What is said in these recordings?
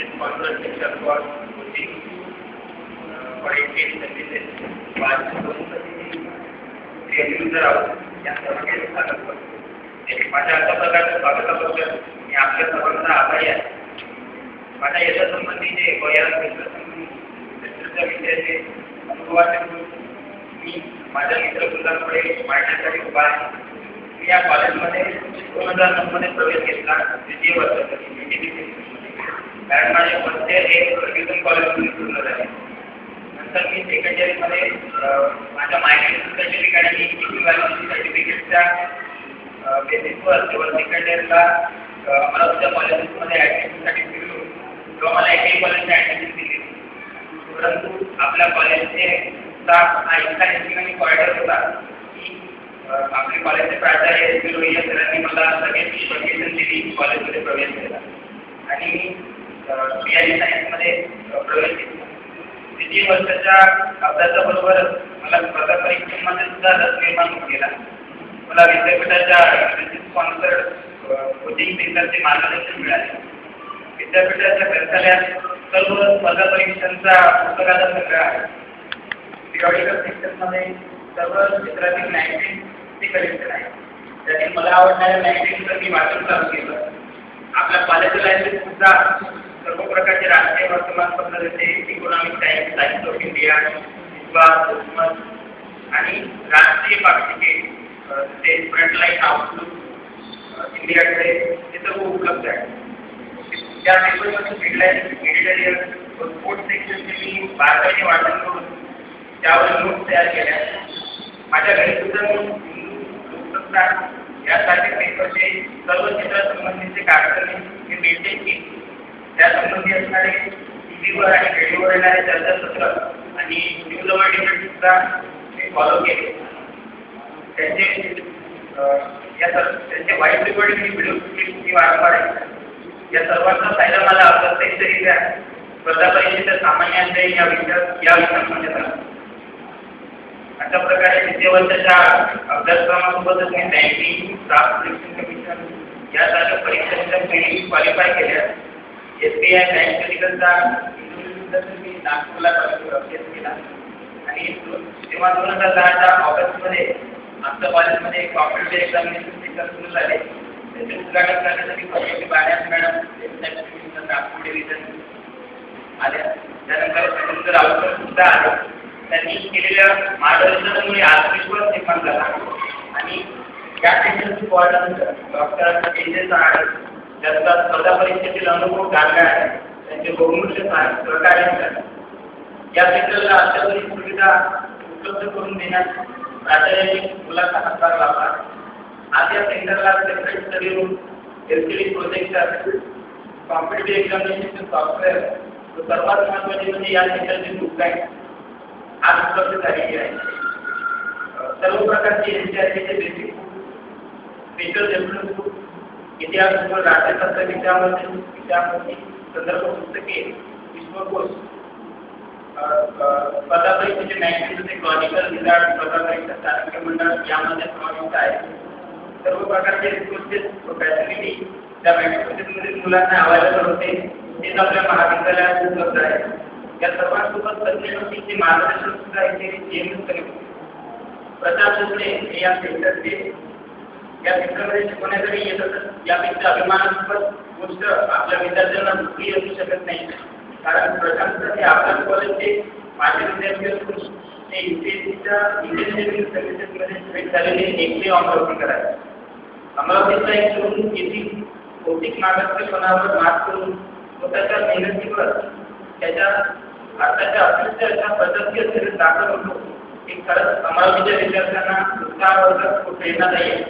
sponsorship for coaching for Indian services. उजर आहोत यांच्यामध्ये स्वागत करतो. माझ्या अशा प्रकारच्या स्वागताबद्दल मी आपल्या सर्वांना आभारी आहे. माझ्या याच्या संबंधी जे विषयाचे अनुभवाचे मी माझ्या मित्रवृंदाकडे मांडण्यासाठी उभा आहे. मी या कॉलेजमध्ये 2009 मध्ये प्रवेश घेतला द्वितीय वर्षासाठी. कारण माझे फर्स्ट इयर हे फर्ग्युसन कॉलेजमध्ये पूर्ण झाले. नंतर मी सेकंड इयरमध्ये माझ्या मायग्रेशनच्या ठिकाणी मी सर्टिफिकेटच्या बेसिसवर तेव्हा सेकंड इयरला अमरावतीच्या कॉलेजेसमध्ये ॲडमिशनसाठी फिरलो तेव्हा मला एकही कॉलेजने ॲडमिशन दिली. परंतु आपल्या कॉलेजचे स्टाफ हा इतका ठिकाणी कॉरिडॉर होता की आपले कॉलेजचे प्राचार्य सरांनी मला लगेच परमिशन दिली कॉलेजमध्ये प्रवेश केला आणि BSc सायन्समध्ये प्रवेश केला. द्वितीय वर्षाच्या अभ्यासाबरोबर मला स्पर्धा परीक्षेमध्ये सुद्धा रस निर्माण केला. मला विद्यापीठाच्या स्पॉन्सर्ड कोचिंग सेंटरचे मार्गदर्शन मिळाले. विद्यापीठाच्या ग्रंथालयात सर्व स्पर्धा परीक्षांचा पुस्तकाचा संग्रह आहे. पिरियॉडिकल सेक्शनमध्ये सर्व क्षेत्रातील मॅगझिनचे कलेक्शन आहे. त्यातील मला आवडणाऱ्या मॅगझिनचं मी वाचन चालू केलं. आपल्या कॉलेज लायब्ररीत सुद्धा सर्व प्रकारचे राष्ट्रीय वर्तमानपत्र जसे economic times, times of India, विश्वास आणि राष्ट्रीय पाक्षिके जसे फ्रंटलाईन आउटलुक, इंडिया टुडे हे सर्व उपलब्ध आहे. त्या पेपरमध्ये एडिटोरियल व स्पोर्ट्स सेक्शनचे मी बारकाईने वाचन करून त्यावर नोट्स तयार केल्या. माझ्या घरी सुद्धा मी लोकसत्ता यासारख्या पेपरचे सर्व क्षेत्रासंबंधीचे कागद मी मेंटेन केले. त्यासंबंधी असणारे टीव्हीवर आणि रेडिओवर येणारे चर्चासत्र आणि न्यूज अवर डिबेट सुद्धा मी फॉलो केले. त्यांचे वाईट रेकॉर्डिंग व्हिडिओ मी वारंवार ऐकले. या सर्वांचा फायदा मला अप्रत्यक्षरित्या स्पर्धा परीक्षेच्या सामान्य या विषयांमध्ये झाला. अशा प्रकारे द्वितीय वर्षाच्या अभ्यासक्रमासोबतच मी बँकिंग, स्टाफ सिलेक्शन कमिशन यासारख्या परीक्षांच्या ट्रेनिंग क्वालिफाय केल्या. SBI बँक मेडिकलचा मी नागपूरला अभ्यास केला आणि तेव्हा 2010च्या ऑगस्टमध्ये आमच्या कॉलेजमध्ये एक कॉम्पिटिटिव्ह एक्झामिनेशन सेंटर सुरू झाले. त्याचे उद्घाटन करण्यासाठी प्रोफेसर बाण्यास मॅडम नागपूर डिव्हिजन आल्या. त्यानंतर सुंदर राऊत सुद्धा आले. त्यांनी केलेल्या मार्गदर्शनामुळे आत्मविश्वास निर्माण झाला आणि या सेंटरचे कोऑर्डिनेटर डॉक्टर तेजस आडे ज्यांचा स्पर्धा परीक्षेतील अनुभव चांगला आहे त्यांचे बहुमूल्य सहकार्य झाले. या सेंटरला अत्याधुनिक सुविधा उपलब्ध करून देण्यात प्राचार्यांनी मुलाचा हातभार लावला. आज या सेंटरला separate study room, LCD projector, competitive examination software व सर्वात महत्त्वाचे म्हणजे या सेंटरची बुकगाईड आज उपलब्ध झालेली आहे. सर्व प्रकारची NCERTचे बेसिक स्पेशल रेफरन्स बुक, इतिहास व राज्यशास्त्र विषयामध्ये संदर्भ पुस्तके, विश्वकोश, स्पर्धा परीक्षेचे मॅगझिन जसे क्रॉनिकल, विराट, स्पर्धा परीक्षा चाणक्य मंडळ यामध्ये समाविष्ट आहे. सर्व प्रकारचे रिसोर्सेस व फॅसिलिटी त्या मॅगझिनमध्ये मुलांना अवेलेबल होते तेच आपल्या महाविद्यालयात उपलब्ध आहे. या सर्वांसोबत तज्ञ व्यक्तींचे मार्गदर्शन सुद्धा इथे नियमितपणे होते. प्रचार जोडणे हे या सेंटरमध्ये शिकवण्यासाठी येत असत. यापेक्षा अभिमानास्पद गोष्ट आपल्या विद्यार्थ्यांना दुसरी असू शकत नाही. कारण प्रशासनाचे आपल्या कॉलेजचे माझे विद्यार्थी असून ते UPSCच्या इंडियन सर्व्हिसेसमध्ये सिलेक्ट झालेले एकमेव अमरावतीकर आहे. अमरावतीचा एक तरुण येथील भौतिक मागासलेपणावर मात करून स्वतःच्या मेहनतीवर त्याच्या भारताच्या अतिशय अशा पद्धतीचे शरीर दाखल होतो की खरंच अमरावतीच्या विद्यार्थ्यांना उत्साहवर्धक व प्रेरणादायी आहे.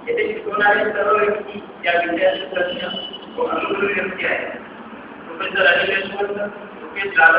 येथे शिकवणारे सर्व व्यक्ती या विषयाचे तज्ञ व अनुभवी व्यक्ती आहेत. Professor Anil Yashwant, professor